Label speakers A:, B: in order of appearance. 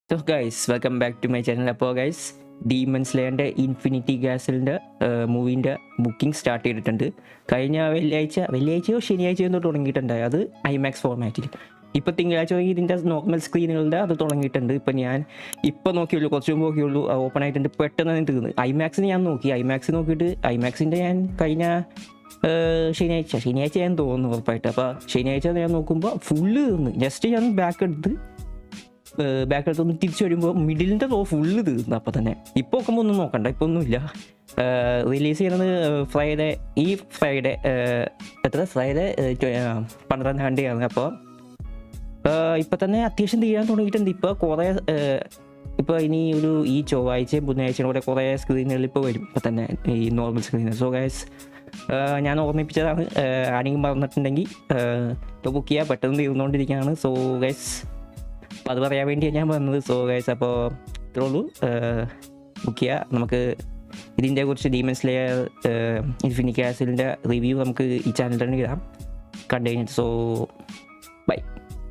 A: So guys welcome back to my channel. അപ്പോൾ guys demon സ്ലേയറിൻ്റെ infinity ഗ്യാസിലിൻ്റെ മൂവീൻ്റെ ബുക്കിംഗ് സ്റ്റാർട്ട് ചെയ്തിട്ടുണ്ട്. കഴിഞ്ഞ വെള്ളിയാഴ്ചയോ ശനിയാഴ്ചയോ എന്തോ തുടങ്ങിയിട്ടുണ്ട്. അത് ഐമാക്സ് ഫോർമാറ്റിൽ. ഇപ്പോൾ തിങ്കളാഴ്ച ഇതിൻ്റെ നോർമൽ സ്ക്രീനുകളുടെ അത് തുടങ്ങിയിട്ടുണ്ട്. ഇപ്പോൾ ഞാൻ ഇപ്പോൾ നോക്കിയുള്ളൂ, കുറച്ച് മുമ്പ് നോക്കിയുള്ളൂ, ഓപ്പൺ ആയിട്ടുണ്ട്. പെട്ടെന്ന് തന്നെ തീർന്നു. ഐമാക്സിന് ഞാൻ നോക്കി, ഐമാക്സ് നോക്കിയിട്ട് ഐമാക്സിൻ്റെ ഞാൻ കഴിഞ്ഞ ശനിയാഴ്ച ഞാൻ തോന്നുന്നു ഉറപ്പായിട്ട്. അപ്പോൾ ശനിയാഴ്ച ഞാൻ നോക്കുമ്പോൾ ഫുള്ള് തീർന്നു. ജസ്റ്റ് ഞാൻ ബാക്ക് എടുത്തൊന്ന് തിരിച്ചു വരുമ്പോൾ മിഡിലിൻ്റെ റോ ഫുള്ള് തീർന്നു. അപ്പോൾ തന്നെ ഇപ്പോൾ നോക്കുമ്പോൾ ഒന്നും നോക്കണ്ട, ഇപ്പോൾ ഒന്നുമില്ല. റിലീസ് ചെയ്യുന്നത് ഫ്രൈഡേ 12-ാം തീയതിയാണ്. അപ്പോൾ ഇപ്പം തന്നെ അത്യാവശ്യം തീരാൻ തുടങ്ങിയിട്ടുണ്ട്. ഇപ്പോൾ ഇനി ഈ ചൊവ്വാഴ്ചയും ബുധനാഴ്ചയും കൂടെ കുറേ സ്ക്രീനുകളിൽ ഇപ്പോൾ വരും. ഇപ്പം തന്നെ ഈ നോർമൽ സ്ക്രീന്. സോ ഗൈസ് ഞാൻ ഓർമ്മിപ്പിച്ചതാണ്. ആരെങ്കിലും പറഞ്ഞിട്ടുണ്ടെങ്കിൽ ഇപ്പോൾ ബുക്ക് ചെയ്യുക, പെട്ടെന്ന് തീർന്നുകൊണ്ടിരിക്കുകയാണ്. സോ ഗൈസ് അപ്പോൾ അത് പറയാൻ വേണ്ടിയാണ് ഞാൻ പറഞ്ഞത്. സോ ഗൈസ് അപ്പോൾ ഇത്രേ ഉള്ളൂ, ബുക്ക് ചെയ്യുക. നമുക്ക് ഇതിൻ്റെ കുറിച്ച് ഡീമൺ സ്ലേയർ ഇൻഫിനിറ്റി ഗ്യാസിലിൻ്റെ റിവ്യൂ നമുക്ക് ഈ ചാനലിൽ തന്നെ ഇടാം കണ്ടു കഴിഞ്ഞിട്ട്. സോ